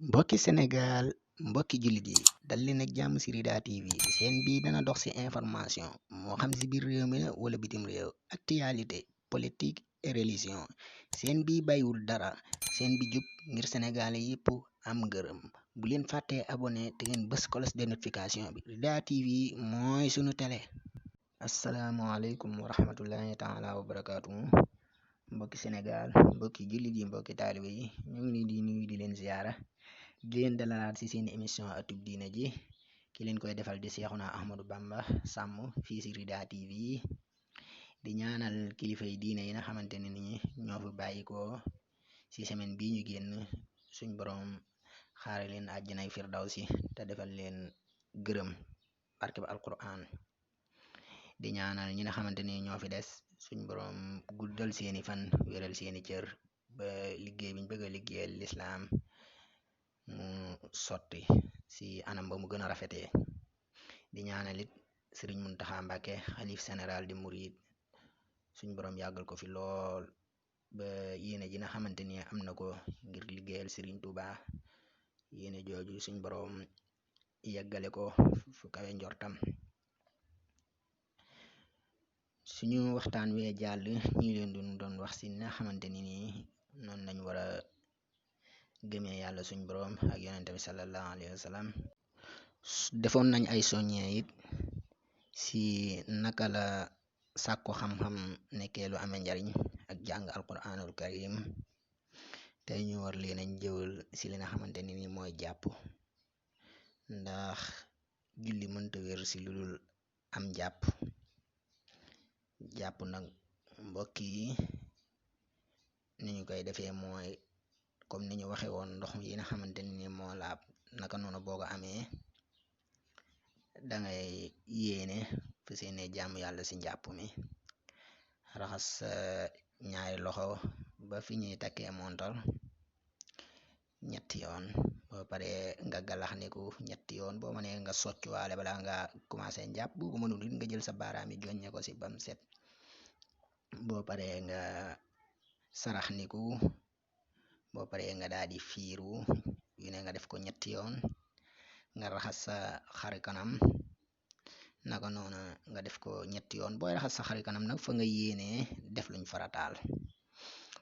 Mbokki Sénégal mbokki jullit yi dal leen ak jàmm ci Rida TV seen bii dana dox ci information moo xam ci biir réew mi la wala bitim réew actualité politique et religion seen bii bàyyiwul dara seen bi jub ngir sénégalais yépp am ngërëm bu leen fàttee abonné te ngeen bës cloche de notification bi Rida TV mooy sunu télé. Asalaamaaleykum wa rahmatullahi taala wa barakaatu mbokki Sénégal mbokki jullit yi mbokki taalibe yi ñu ngi leen di nuyu di leen ziyaara di leen dalalaat ci seen émission atub diina ji ki leen koy defal di Seexuna Ahmadou Bamba Sàmm fii ci Rida TV di ñaanal kilifa yi diine yi nga xamante ne ni ñoo fi bàyyikoo ci semaine bii ñu génn suñ boroom xaare leen àjjanay firdawsi te defal leen gërëm barke ba alquran di ñaanal ñi nga xamante ni ñoo fi des suñ boroom guddal seeni fan wéral seeni cër ba liggéey biñ bëgg a liggéeyal lislaam mu sotti ci anam ba mu gën a rafetee di ñaanalit sëriñ Muntaxa Mbàkke xalif général di murid suñ boroom yàggal ko fi lool ba yéene ji nga xamante ni am na ko ngir liggéeyal sëriñ Tuuba yéene jooju suñ boroom yeggale ko fu kawe njortam. Suñu waxtaan wee jàll ñi leen doon wax ci nga xamante ni nii noonu lañ war a gëmee yàlla suñ boroom ak yonente bi sallallahu alayhi wa sallam defoon nañ ay soññee it ci naka la sàkku xam-xam nekkee lu amee njariñ ak jàng alquranul karim tey ñu war leen añ jëwal ci li nga xamante ni nii mooy jàpp ndax julli mënta wér ci lu dul am jàpp nag mbokk yi ni ñu koy defee mooy comme ni ñu waxee woon ndox yi nga xamante ni moo laab naka noonu boo ko amee dangay yéene fu seene jaamu yàlla ci njàpp mi raxas ñaari loxo ba fi ñuy takkee montal ñetti yoon boo paree nga galaxniku ñetti yoon boo mënee nga soccuwaale bala nga commencé njàpp bu ko mënul nga jël sa baaraam yi joññe ko ci bam set boo paree nga sarax niku boo paree nga daal di fiiru yu ne nga def ko ñetti yoon nga raxas sa xari kanam naka noona nga def ko ñetti yoon booy raxas sa xari kanam nag fa nga yéenee def luñ farataal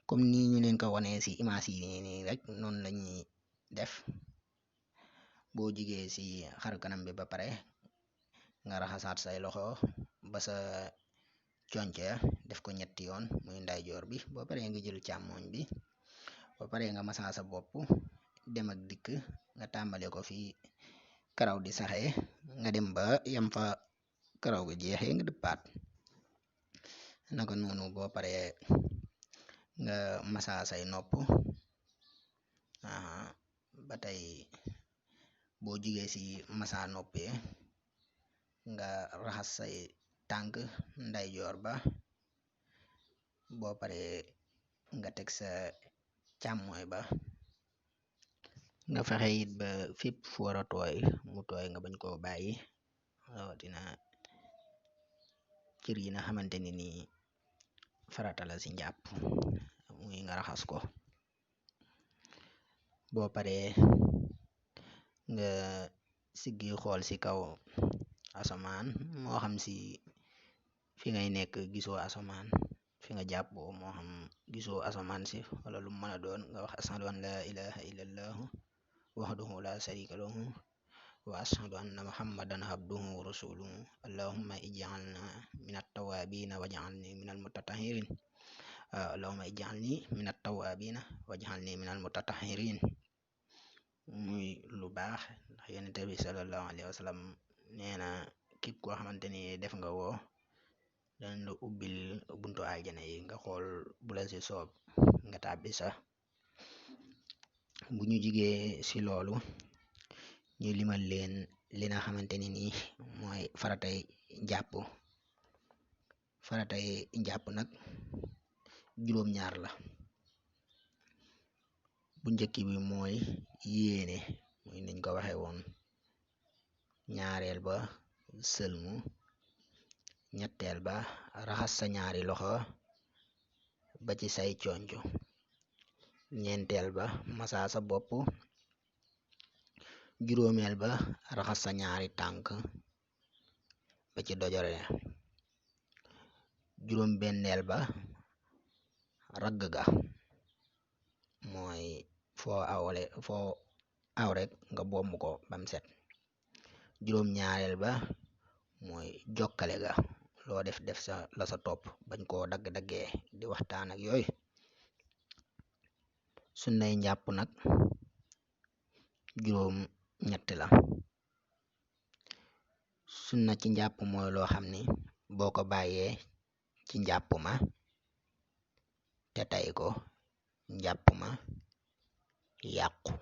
comme nii ñu leen ko wanee ci image yi nii rek noonu lañuy def boo jigee ci xar kanam bi ba pare nga raxasaat say loxo ba sa conce def ko ñetti yoon muy ndeyjoor bi boo paree nga jël càmmooñ bi boo paree nga masaa sa bopp dem ak dikk nga tàmbale ko fi karaw di saxee nga dem ba yam fa karaw gi jeexee nga dëppaat naka noonu boo paree nga masaa say nopp ba tey boo jugee ci masaa noppee nga raxas say tànk ndeyjoor ba boo paree nga teg sa càmmooy ba nga fexe it ba fépp fu war a tooy mu tooy nga bañ koo bàyyi rawatina cër yi nga xamante ni nii farata la ci njàpp muy nga raxas ko boo paree nga siggi xool ci kaw asamaan moo xam ci fi ngay nekk gisoo asamaan fi nga jàppoo moo xam gisoo asamaan si wala lu mën a doon nga wax ashadu an la ilaha illallah wahdahu la sharika lahu wa ashadu anna muhammadan abduhu wa rasuluhu allahumma ij'alna min at-tawwabina waj'alni min al-mutatahhirin allahumma ij'alni min at-tawwabina waj'alni min al-mutatahhirin muy lu baax ndax yonent bi sallallahu alayhi wa sallam nee na képp koo xamante ni def nga woo dañ la ubbil buntu aljana yi nga xool bu la ci soob nga tàbbi sax bu ñu jigee ci loolu ñu limal leen li nga xamante ni nii mooy faratay njàpp nag juróom-ñaar la bu njëkk bi mooy yéene muy niñ ko waxee woon ñaareel ba sëlmu ñetteel ba raxas sa ñaari loxo ba ci say conco ñeenteel ba masaa sa bopp juróomeel ba raxas sa ñaari tànk ba ci dojore. juróom benneel ba ragg ga mooy foo aw rek nga bomb ko bam set. juróom ñaareel ba mooy jokkale ga, loo def la sa topp bañ koo dagg-daggee di waxtaan ak yooyu. sunnay njàpp nag juróom ñetti la. sunna ci njàpp mooy loo xam ni boo ko bàyyee ci njàpp ma te tay ko, njàpp ma yàqu.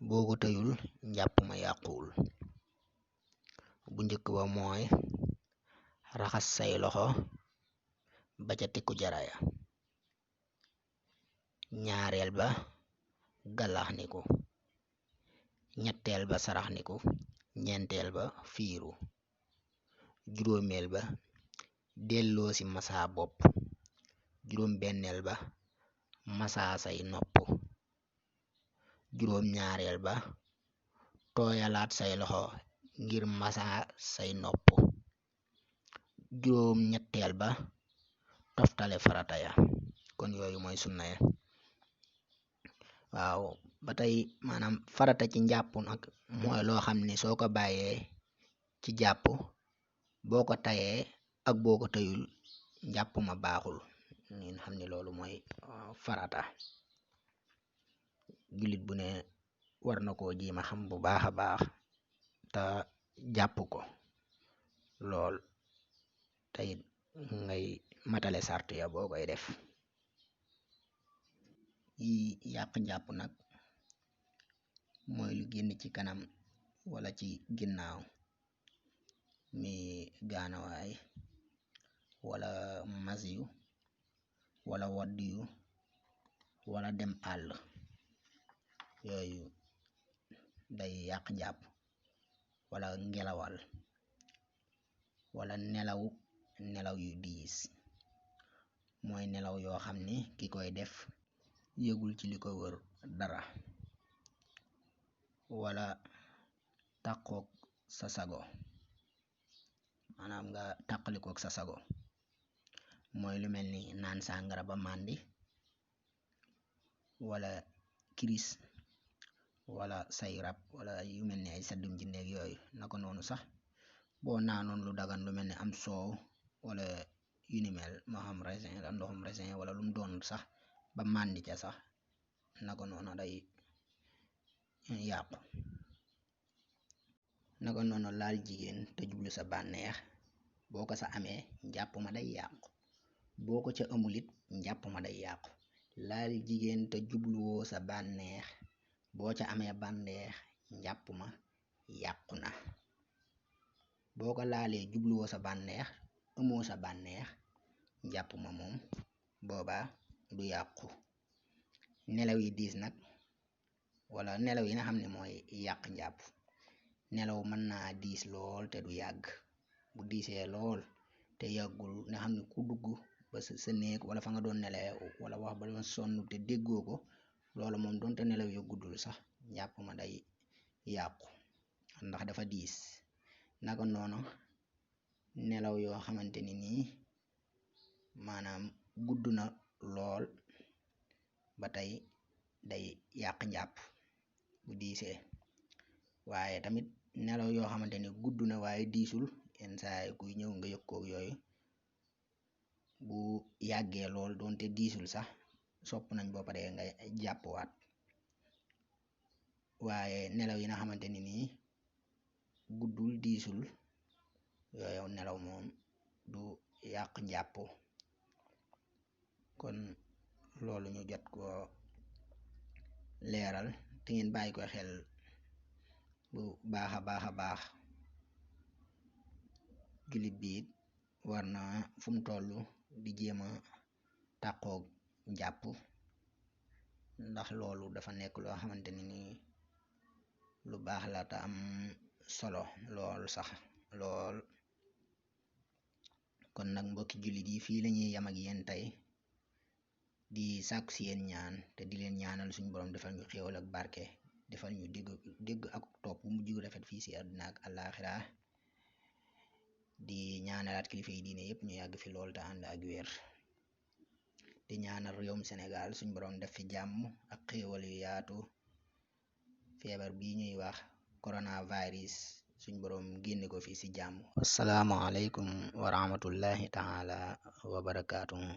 boo ko tëyul njàpp ma yàquwul. bu njëkk ba mooy raxas say loxo ba ca tikku jaraya. ñaareel ba galaxniku. ñetteel ba saraxniku. ñeenteel ba fiiru. juróomeel ba delloo ci masaa bopp. juróom benneel ba masaa say nopp. juróom ñaareel ba tooyalaat say loxo ngir masaa say nopp. juróom ñetteel ba toftale farata ya. kon yooyu mooy sunna ya. waaw ba tey maanaam farata ci njàpp nag mooy loo xam ni soo ko bàyyee ci jàpp, boo ko tayee ak boo ko tëyul njàpp ma baaxul. ngeen xam ni loolu mooy farata. jullit bu ne war na koo jiima xam bu baax a baax te jàpp ko lool, tey ngay matale sart ya boo koy def. yi yàq njàpp nag mooy lu génn ci kanam wala ci ginnaaw, mi gaanawaay wala masiyu wala waddiyu wala dem àll, yooyu day yàq njàpp. wala ngelawal wala nelaw yu diis, mooy nelaw yoo xam ni ki koy def yëgul ci li ko wër dara. wala tàqoog sa sago, maanaam nga tàqalikoog sa sago, mooy lu mel ni naan sàngara ba màndi, wala kiris, wala say rab, wala yu mel ni ay saddum jinneeg yooyu. naka noonu sax boo naanoon lu dagan lu mel ni am soow wala yu ni mel, moo xam raisin la, ndoxum raisin wala lu mu doon sax ba màndi ca sax, naka noonu day yàqu. naka noonu laal jigéen te jublu sa bànneex, boo ko sa amee njàpp ma day yàqu. boo ko ca amulit njàpp ma day yàqu. laal jigéen te jubluwoo sa bànneex, boo ca amee bànneex njàpp ma yàqu na. boo ko laalee jubluwoo sa bànneex, amoo sa bànneex, njàpp ma moom booba du yàqu. nelaw yi diis nag, wala nelaw yi nga xam ne mooy yàq njàpp, nelaw mën naa diis lool te du yàgg. bu diisee lool te yàggul nga xam ne ku dugg ba sa néeg wala fa nga doon nelaw wala wax ba doon sonn te déggoo ko, loolu moom doonte nelaw yu guddul sax njàpp ma day yàqu ndax dafa diis. naka noonu nelaw yoo xamante ni nii maanaam gudd na lool ba tey day yàq njàpp bu diisee. waaye tamit nelaw yoo xamante ni gudd na waaye diisul, yenn saa yi kuy ñëw nga yëg koog yooyu, bu yàggee lool doonte diisul sax sopp nañ boo paree nga jàppwaat. waaye nelaw yi nga xamante ni nii guddul diisul, yooyu nelaw moom du yàq njàpp. kon loolu ñu jot ko leeral te ngeen bàyyi ko xel bu baax a baax. jullit bi it war na fu mu toll di jéem a tàqoog njàpp, ndax loolu dafa nekk loo xamante ni nii lu baax la te am solo lool sax lool. kon nag mbokki jullit yi fii lañuy yam ak yéen tey, di sàkku si yéen ñaan te di leen ñaanal suñu borom defal ñu xéewal ak barke defal ñu dégg ak topp mu mujj rafet fii si àdduna ak àllaaxira di ñaanalaat kilifa yi diine yépp ñu yàgg fi lool te ànd ak wér di ñaanal réewum Sénégal suñ boroom def fi jàmm ak xéewal yu yaatu feebar bi ñuy wax coronavirus suñ boroom génne ko fi si jàmm. Assalaamu aleykum wa rahmatullahi taala wa barakaatuhu.